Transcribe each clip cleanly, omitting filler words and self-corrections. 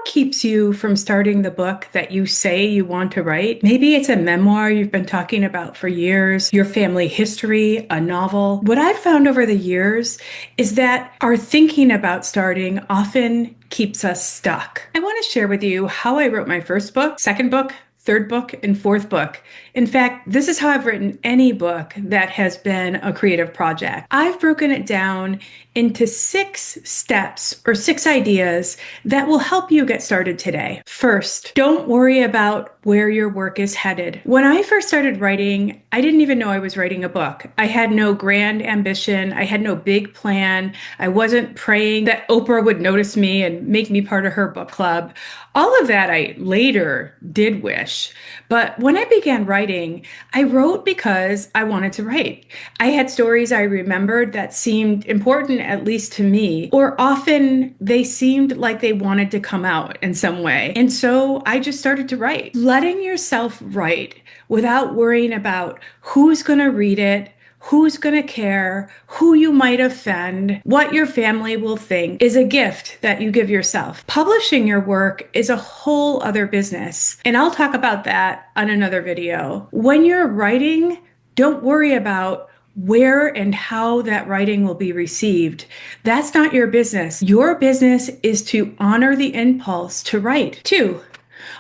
What keeps you from starting the book that you say you want to write? Maybe it's a memoir you've been talking about for years, your family history, a novel. What I've found over the years is that our thinking about starting often keeps us stuck. I want to share with you how I wrote my first book, second book, third book, and fourth book. In fact, this is how I've written any book that has been a creative project. I've broken it down into 6 steps or 6 ideas that will help you get started today. First, don't worry about where your work is headed. When I first started writing, I didn't even know I was writing a book. I had no grand ambition. I had no big plan. I wasn't praying that Oprah would notice me and make me part of her book club. All of that I later did wish. But when I began writing, I wrote because I wanted to write. I had stories I remembered that seemed important, at least to me, or often they seemed like they wanted to come out in some way. And so I just started to write. Letting yourself write without worrying about who's going to read it, who's going to care, who you might offend, what your family will think is a gift that you give yourself. Publishing your work is a whole other business, and I'll talk about that on another video. When you're writing, don't worry about where and how that writing will be received. That's not your business. Your business is to honor the impulse to write. 2,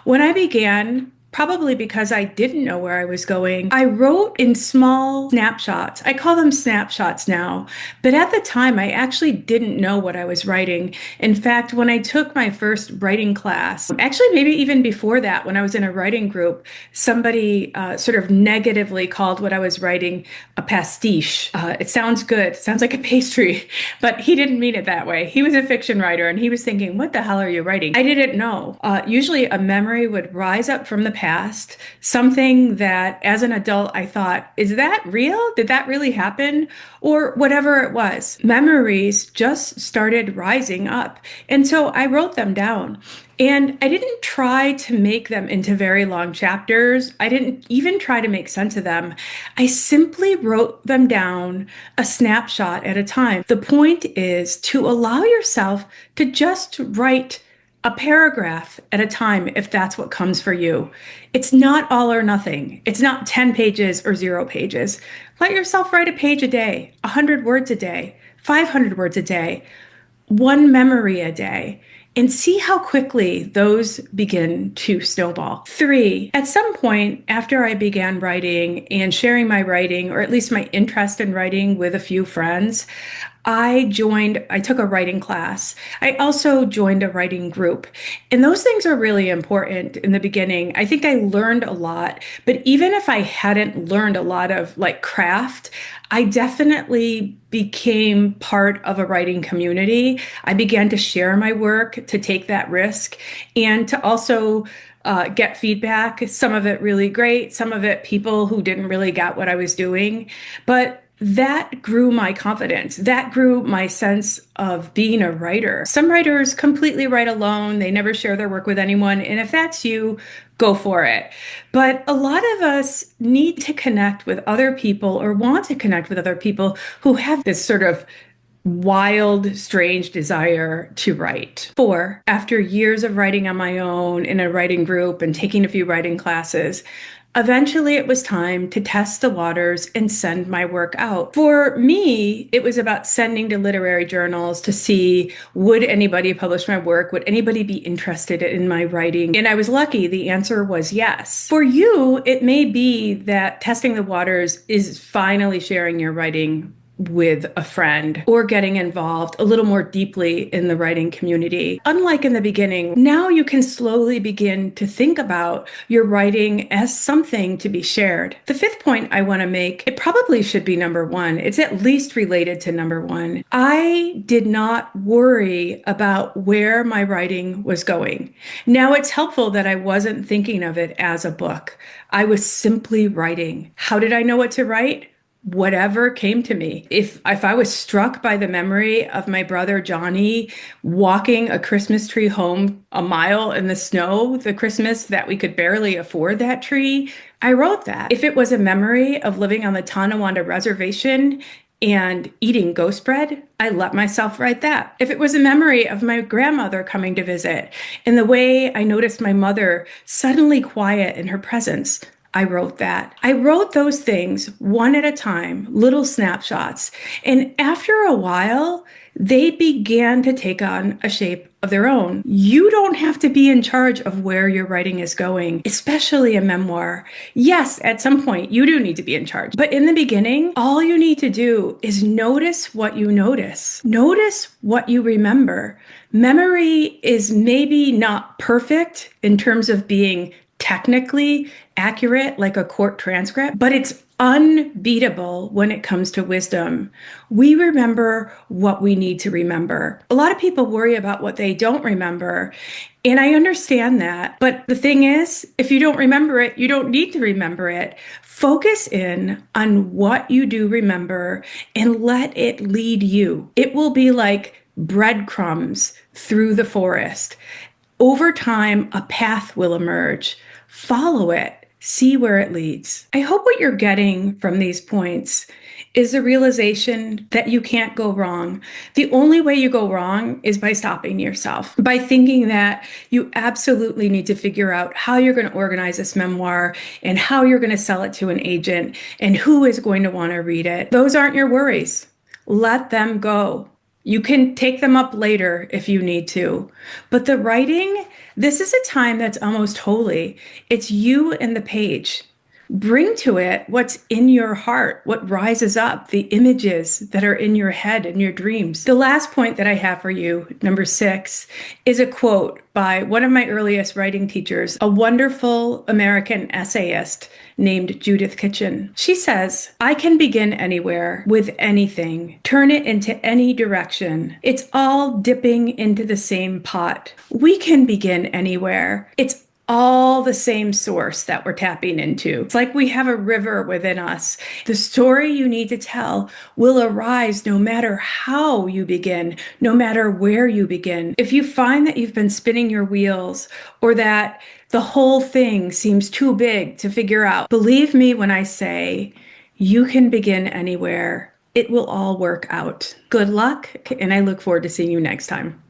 when I began, probably because I didn't know where I was going, I wrote in small snapshots. I call them snapshots now, but at the time I actually didn't know what I was writing. In fact, when I took my first writing class, actually maybe even before that, when I was in a writing group, somebody sort of negatively called what I was writing a pastiche. It sounds good, it sounds like a pastry, but he didn't mean it that way. He was a fiction writer and he was thinking, what the hell are you writing? I didn't know. Usually a memory would rise up from the past, something that as an adult I thought, is that real? Did that really happen? Or whatever it was. Memories just started rising up. And so I wrote them down. And I didn't try to make them into very long chapters. I didn't even try to make sense of them. I simply wrote them down a snapshot at a time. The point is to allow yourself to just write a paragraph at a time, if that's what comes for you. It's not all or nothing. It's not 10 pages or 0 pages. Let yourself write a page a day, 100 words a day, 500 words a day, 1 memory a day, and see how quickly those begin to snowball. 3, at some point after I began writing and sharing my writing, or at least my interest in writing with a few friends, I took a writing class. I also joined a writing group. And those things are really important in the beginning. I think I learned a lot, but even if I hadn't learned a lot of like craft, I definitely became part of a writing community. I began to share my work, to take that risk, and to also get feedback. Some of it really great, some of it people who didn't really get what I was doing. But that grew my confidence. That grew my sense of being a writer. Some writers completely write alone. They never share their work with anyone. And if that's you, go for it. But a lot of us need to connect with other people or want to connect with other people who have this sort of wild, strange desire to write. 4, after years of writing on my own in a writing group and taking a few writing classes, eventually it was time to test the waters and send my work out. For me, it was about sending to literary journals to see, would anybody publish my work? Would anybody be interested in my writing? And I was lucky. The answer was yes. For you, it may be that testing the waters is finally sharing your writing with a friend or getting involved a little more deeply in the writing community. Unlike in the beginning, now you can slowly begin to think about your writing as something to be shared. The 5th point I want to make, it probably should be number 1. It's at least related to number 1. I did not worry about where my writing was going. Now it's helpful that I wasn't thinking of it as a book. I was simply writing. How did I know what to write? Whatever came to me. If I was struck by the memory of my brother Johnny walking a Christmas tree home a mile in the snow, the Christmas that we could barely afford that tree, I wrote that. If it was a memory of living on the Tonawanda Reservation and eating ghost bread, I let myself write that. If it was a memory of my grandmother coming to visit and the way I noticed my mother suddenly quiet in her presence, I wrote that. I wrote those things one at a time, little snapshots. And after a while, they began to take on a shape of their own. You don't have to be in charge of where your writing is going, especially a memoir. Yes, at some point you do need to be in charge. But in the beginning, all you need to do is notice what you notice. Notice what you remember. Memory is maybe not perfect in terms of being technically accurate like a court transcript, but it's unbeatable when it comes to wisdom. We remember what we need to remember. A lot of people worry about what they don't remember, and I understand that. But the thing is, if you don't remember it, you don't need to remember it. Focus in on what you do remember and let it lead you. It will be like breadcrumbs through the forest. Over time, a path will emerge. Follow it. See where it leads. I hope what you're getting from these points is the realization that you can't go wrong. The only way you go wrong is by stopping yourself, by thinking that you absolutely need to figure out how you're going to organize this memoir and how you're going to sell it to an agent and who is going to want to read it. Those aren't your worries. Let them go. You can take them up later if you need to. But the writing, this is a time that's almost holy. It's you and the page. Bring to it what's in your heart, what rises up, the images that are in your head and your dreams. The last point that I have for you, number 6, is a quote by one of my earliest writing teachers, a wonderful American essayist named Judith Kitchen. She says, "I can begin anywhere with anything, turn it into any direction. It's all dipping into the same pot. We can begin anywhere. It's all the same source that we're tapping into. It's like we have a river within us. The story you need to tell will arise no matter how you begin, no matter where you begin. If you find that you've been spinning your wheels or that the whole thing seems too big to figure out, believe me when I say you can begin anywhere. It will all work out. Good luck, and I look forward to seeing you next time."